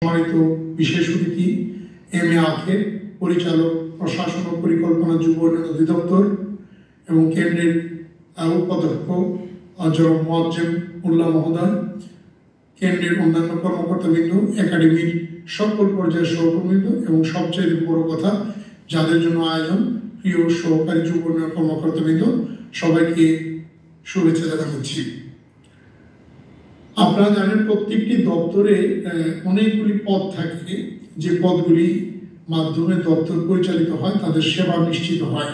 সম্মানিত বিশেষ অতিথি এম এ আখের, পরিচালক প্রশাসন ও পরিকল্পনা যুব উন্নয়ন অধিদপ্তর এবং কেন্দ্রের উপাধ্যক্ষ জনাব মোয়াজ্জেম উল্লাহ মহোদয়, কেন্দ্রের অন্যান্য কর্মকর্তাবৃন্দ, একাডেমির সকল পর্যায়ের সহকর্মীবৃন্দ এবং সবচেয়ে বড় কথা যাদের জন্য আয়োজন, প্রিয় সহকারী যুব উন্নয়ন কর্মকর্তাবৃন্দ, সবাইকে শুভেচ্ছা জানাচ্ছি। আপনারা জানেন প্রত্যেকটি দপ্তরে অনেকগুলি পদ থাকে, যে পদগুলি মাধ্যমে দপ্তর পরিচালিত হয়, তাদের সেবা নিশ্চিত হয়।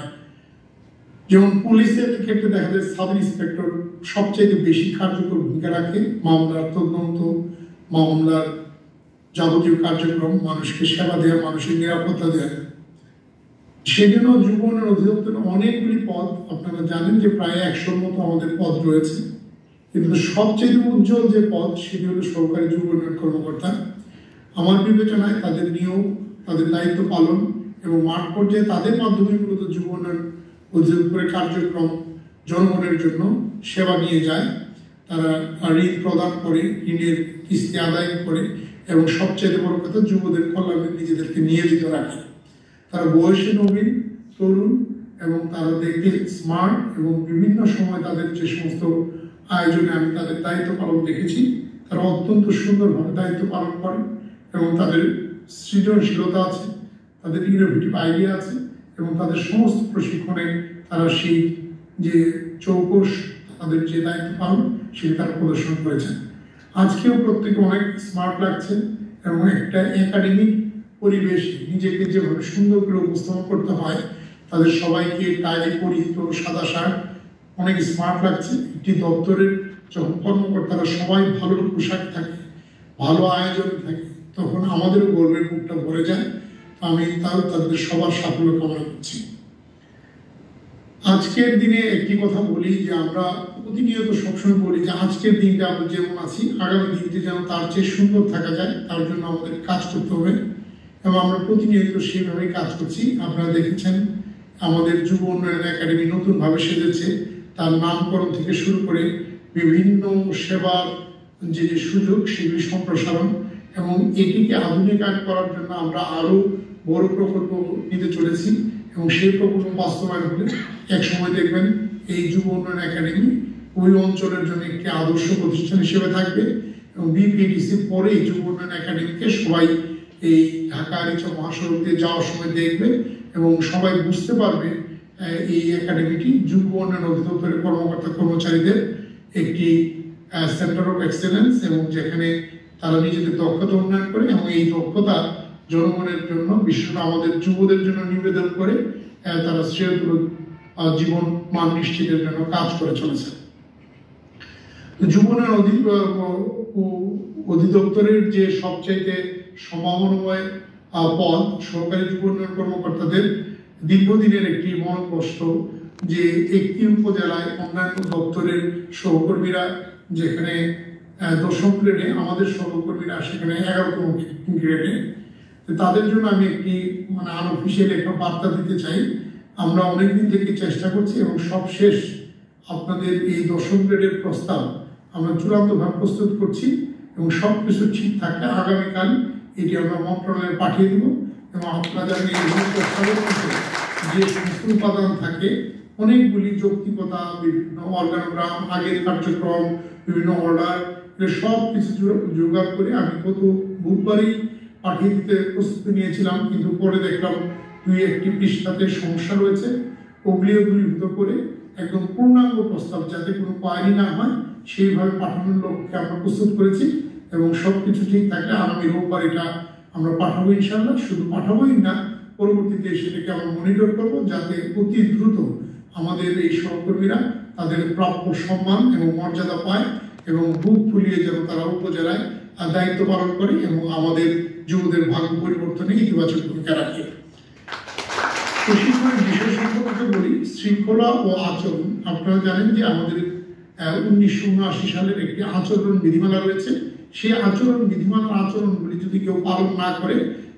যেমন পুলিশের ক্ষেত্রে দেখা যায় সাব ইন্সপেক্টর সবচেয়ে বেশি কার্যকর ভূমিকা রাখে। মামলার তদন্ত, মামলার যাবতীয় কার্যক্রম, মানুষকে সেবা দেওয়া, মানুষের নিরাপত্তা দেওয়া। সেজন্য যুব উন্নয়ন অধিদপ্তরে অনেকগুলি পদ, আপনারা জানেন যে প্রায় 100-র মতো আমাদের পদ রয়েছে, কিন্তু সবচেয়ে উজ্জ্বল যে পদ সেটি হলো সহকারী যুব উন্নয়ন কর্মকর্তা। আমার বিবেচনায় তাদের নিয়োগ, তাদের দায়িত্ব পালন এবং মাঠ পর্যায়ে তাদের মাধ্যমে মূলত যুব উন্নয়ন অধিদপ্তরের কার্যক্রম জনগণের জন্য সেবা নিয়ে যায়। তারা ঋণ প্রদান করে, ঋণের কিস্তি আদায় করে এবং সবচেয়ে বড় কথা যুবদের কল্যাণে নিজেদেরকে নিয়োজিত রাখে। তারা বয়সে নবীন, তরুণ এবং তারা দেখতে স্মার্ট এবং বিভিন্ন সময় তাদের যে সমস্ত আয়োজনে আমি তাদের দায়িত্ব পালন দেখেছি, তারা অত্যন্ত সুন্দরভাবে দায়িত্ব পালন করে এবং তাদের সৃজনশীলতা আছে, তাদের ইনোভেটিভ আইডিয়া আছে এবং তাদের সমস্ত প্রশিক্ষণে তারা সেই যে চৌকস, তাদের যে দায়িত্ব পালন সেটি তারা প্রদর্শন করেছেন। আজকেও প্রত্যেকে অনেক স্মার্ট লাগছে এবং একটা একাডেমিক পরিবেশে নিজেকে যেভাবে সুন্দর করে উপস্থাপন করতে হয়, তাদের সবাইকে টাই পরিহিত, সাদা শার্ট, অনেক স্মার্ট লাগছে। একটি দপ্তরের যখন কর্মকর্তারা সবাই ভালো পোশাক থাকে, ভালো আয়োজন থাকে, তখন আমাদেরও গর্বের বুকটা ভরে যায়। আমি তাদের সবার সাফল্য কামনা করছি। আজকের দিনে একটি কথা বলি যে আমরা প্রতিনিয়ত সবসময় বলি যে আজকের দিনটা আমরা যেমন আছি, আগামী দিনটি যেন তার চেয়ে সুন্দর থাকা যায়, তার জন্য আমাদের কাজ করতে হবে এবং আমরা প্রতিনিয়ত সেইভাবেই কাজ করছি। আপনারা দেখেছেন আমাদের যুব উন্নয়ন একাডেমি নতুনভাবে সেজেছে। তার নামকরণ থেকে শুরু করে বিভিন্ন সেবার যে সুযোগ সেগুলি সম্প্রসারণ এবং এটিকে আধুনিকায়ন করার জন্য আমরা আরো বড় প্রকল্প নিতে চলেছি এবং সেই প্রকল্প বাস্তবায়ন হলে এক সময় দেখবেন এই যুব উন্নয়ন একাডেমি ওই অঞ্চলের জন্য একটি আদর্শ প্রতিষ্ঠান হিসেবে থাকবে এবং বিপিডিসি পরে এই যুব উন্নয়ন একাডেমিকে সবাই এই ঢাকা আরিচা মহাসড়ক দিয়ে যাওয়ার সময় দেখবে এবং সবাই বুঝতে পারবে এই একাডেমিটি যুব উন্নয়ন অধিদপ্তরের কর্মকর্তা কর্মচারীদের একটি সেন্টার অফ এক্সেলেন্স এবং যেখানে তারা নিজেদের দক্ষতা উন্নয়ন করে এবং এই দক্ষতা জনগণের জন্য, বিশেষ করে আমাদের যুবদের জন্য নিবেদন করে তারা শ্রেয়তর জীবন মান নিশ্চিতের জন্য কাজ করে চলেছে। যুব উন্নয়ন অধিদপ্তরের যে সবচাইতে সম্ভাবনাময় পদ সহকারী যুব উন্নয়ন কর্মকর্তাদের দীর্ঘদিনের একটি মন কষ্ট যে একটি উপজেলায় অন্যান্য দপ্তরের সহকর্মীরা, যেখানে 10ম গ্রেডে, আমাদের সহকর্মীরা সেখানে 11তম গ্রেডে। তাদের জন্য আমি একটি আনঅফিসিয়াল একটা বার্তা দিতে চাই। আমরা অনেকদিন থেকে চেষ্টা করছি এবং সবশেষ আপনাদের এই 10ম গ্রেডের প্রস্তাব আমরা চূড়ান্তভাবে প্রস্তুত করছি এবং সবকিছু ঠিক থাকলে আগামীকাল এটি আমরা মন্ত্রণালয়ে পাঠিয়ে দেব এবং আপনারা জানেন এই প্রস্তাবের মধ্যে যে সমস্ত উপাদান থাকে, অনেকগুলি যৌক্তিকতা, বিভিন্ন অর্গানোগ্রাম, আগের কার্যক্রম, বিভিন্ন অর্ডার, সব কিছু জোগাড় করে আমি গত বুধবারই পাঠিয়ে দিতে প্রস্তুতি নিয়েছিলাম, কিন্তু পরে দেখলাম 2-1টি পৃষ্ঠাতে সমস্যা রয়েছে। ওগুলিও দূরীভূত করে একদম পূর্ণাঙ্গ প্রস্তাব যাতে কোনো কোয়ারি না হয় সেইভাবে পাঠানোর লক্ষ্যে আমরা প্রস্তুত করেছি এবং সবকিছু ঠিক থাকলে আগামী রোববার এটা আমরা পাঠাবো ইনশাআল্লাহ। শুধু পাঠাবোই না, পরবর্তীতে সেটাকে আমরা মনিটর করবো যাতে অতি দ্রুত আমাদের এই সহকর্মীরা তাদের প্রাপ্য সম্মান এবং মর্যাদা পায় এবং বুক ফুলিয়ে যেন তারা উপজেলায় দায়িত্ব পালন করে এবং আমাদের যুবদের ভাগ্য পরিবর্তনে ইতিবাচক ভূমিকা রাখে। প্রশিক্ষণের বিষয় সম্পর্কে বলি, শৃঙ্খলা ও আচরণ। আপনারা জানেন যে আমাদের 1979 সালের একটি আচরণ বিধিমালা রয়েছে। সেই আচরণ বিধিমালার আচরণগুলি যদি কেউ পালন না করে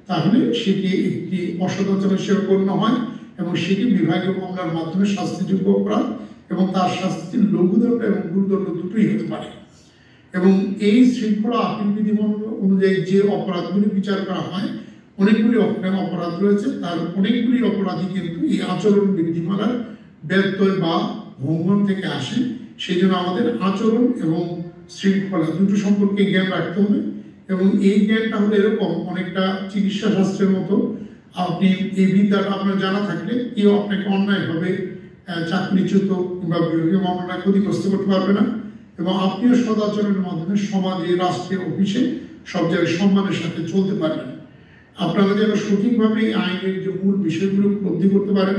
তাহলে সেটি একটি অসদাচরণ হিসেবে গণ্য হয় এবং সেটি বিভাগীয় মামলার মাধ্যমে শাস্তিযোগ্য অপরাধ এবং তার শাস্তি লঘুদণ্ড এবং গুরুদণ্ড দুটোই হতে পারে। এবং এই শৃঙ্খলা আপিল বিধিমালা অনুযায়ী যে অপরাধগুলি বিচার করা হয়, অনেকগুলি অপরাধ রয়েছে, তার অনেকগুলি অপরাধী কিন্তু এই আচরণ বিধিমালার ব্যত্যয় বা ভঙ্গন থেকে আসে। সেই জন্য আমাদের আচরণ এবং শৃঙ্খলা দুটো সম্পর্কে জ্ঞান রাখতে হবে। এবং এই জ্ঞানটা হলো এরকম, অনেকটা চিকিৎসা শাস্ত্রের মতো। আপনি এই বিদ্যাটা আপনার জানা থাকলে কেউ আপনাকে অন্যায়ভাবে চাকরিচ্যুত কিংবা বিভাগীয় মামলায় ক্ষতিগ্রস্ত করতে পারবে না, এবং আপনিও সদাচরণের মাধ্যমে সমাজে, রাষ্ট্রে, অফিসে সব জায়গায় সম্মানের সাথে চলতে পারবেন। আপনারা যেন সঠিকভাবে এই আইনের যে মূল বিষয়গুলো উপলব্ধি করতে পারেন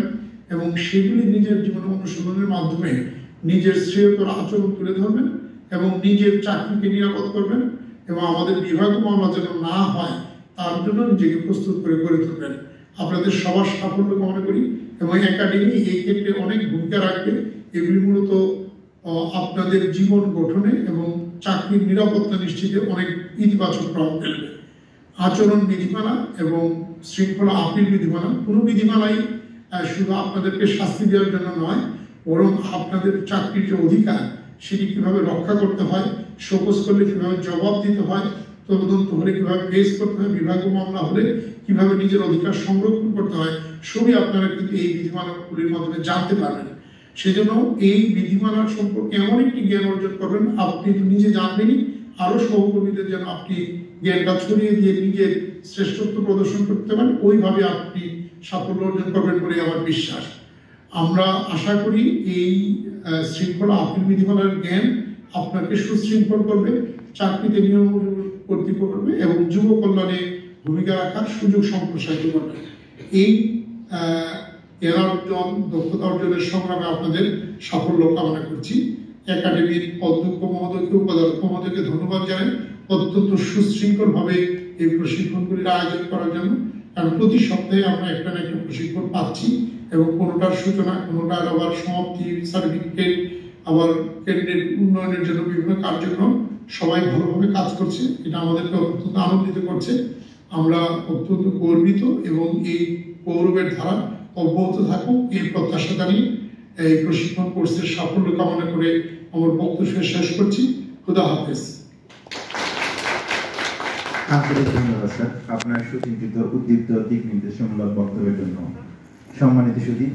এবং সেগুলি নিজের জীবনে অনুশীলনের মাধ্যমে নিজের শ্রেয়তর আচরণ তুলে ধরবেন এবং নিজের চাকরিকে নিরাপদ করবেন, এবং আমাদের বিভাগীয় মামলা যেন না হয় তার জন্য নিজেকে প্রস্তুত করে গড়ে তুলবেন। আপনাদের সবার সাফল্য কামনা করি, এবং একাডেমি এই ক্ষেত্রে অনেক ভূমিকা রাখবে। এগুলি মূলত আপনাদের জীবন গঠনে এবং চাকরির নিরাপত্তা নিশ্চিতে অনেক ইতিবাচক প্রভাব ফেলবে। আচরণ বিধিমালা এবং শৃঙ্খলা আপিল বিধিমালা, কোনো বিধিমালাই শুধু আপনাদেরকে শাস্তি দেওয়ার জন্য নয়, বরং আপনাদের চাকরির যে অধিকার সেটি কিভাবে রক্ষা করতে হয়, শোকজ করলে কিভাবে জবাব দিতে হয়, তদন্ত হলে কিভাবে ফেস করতে হয়, বিভাগীয় মামলা হলে কিভাবে নিজের অধিকার সংরক্ষণ করতে হয়, সবই আপনারা কিন্তু এই বিধিমালাগুলির মাধ্যমে জানতে পারবেন। সেজন্য এই বিধিমালার সম্পর্কে এমন একটি জ্ঞান অর্জন করবেন, আপনি তো নিজে জানবেনই, আরো সহকর্মীদের যেন আপনি জ্ঞানটা ছড়িয়ে দিয়ে নিজের শ্রেষ্ঠত্ব প্রদর্শন করতে পারেন, ওইভাবে আপনি সাফল্য অর্জন করবেন বলে আমার বিশ্বাস। আমরা আশা করি এই শৃঙ্খলা আপিল বিধিমালার জ্ঞান আপনাকে সুশৃঙ্খল করবে, চাকরিতে নিয়ম কর্তৃত্ব করবে এবং যুব কল্যাণে ভূমিকা রাখার সুযোগ সম্প্রসারিত করবে। এই এর অর্জন, দক্ষতা অর্জনের সংগ্রামে আপনাদের সাফল্য কামনা করছি। একাডেমির অধ্যক্ষ মহোদয়কে, উপাধ্যক্ষ মহোদয়কে ধন্যবাদ জানাই অত্যন্ত সুশৃঙ্খলভাবে এই প্রশিক্ষণগুলির আয়োজন করার জন্য। কারণ প্রতি সপ্তাহে আমরা একটা না একটা প্রশিক্ষণ পাচ্ছি, এবং কোনোটার সূচনা, কোনোটার আবার সমাপ্তি, সার্টিফিকেট, আবার ক্যান্ডিডেট উন্নয়নের জন্য বিভিন্ন কার্যক্রম, সবাই ভালোভাবে কাজ করছে। এটা আমাদেরকে অত্যন্ত আনন্দিত করছে। আমরা অত্যন্ত গর্বিত, এবং এই গৌরবের ধারা অব্যাহত থাকুক এই প্রত্যাশা জানিয়ে এই প্রশিক্ষণ কোর্সের সাফল্য কামনা করে আমার বক্তব্য শেষ করছি। খুদা হাফেজ। আন্তরিক ধন্যবাদ স্যার আপনার সুচিন্তিত, উদ্দীপ্ত, দিক নির্দেশমূলক বক্তব্যের জন্য। সম্মানিত সুধী,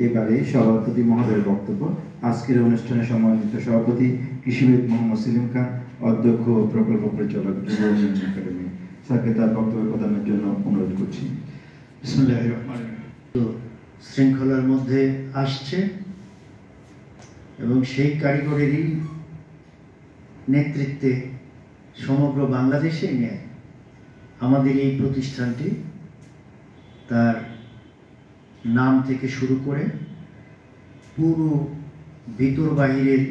এবারে সভাপতি মহোদয়ের বক্তব্য। আজকের অনুষ্ঠানে সম্মানিত সভাপতি কৃষিবিদ মোহাম্মদ সেলিম খান, অধ্যক্ষ ও প্রকল্প পরিচালক, যুব উন্নয়ন একাডেমি, স্যারকে তার বক্তব্য প্রদানের জন্য অনুরোধ করছি। বিসমিল্লাহির রহমানির রহিম। শৃঙ্খলার মধ্যে আসছে এবং সেই কারিগরেরই নেতৃত্বে সমগ্র বাংলাদেশে নিয়ে আমাদের এই প্রতিষ্ঠানটি তার নাম থেকে শুরু করে পুরো ভিতর বাহিরের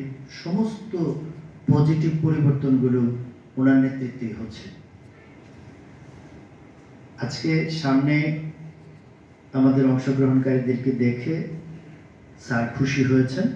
সমস্ত পজিটিভ পরিবর্তনগুলো ওনার নেতৃত্বেই হচ্ছে। আজকে সামনে আমাদের অংশগ্রহণকারীদেরকে দেখে স্যার খুশি হয়েছেন।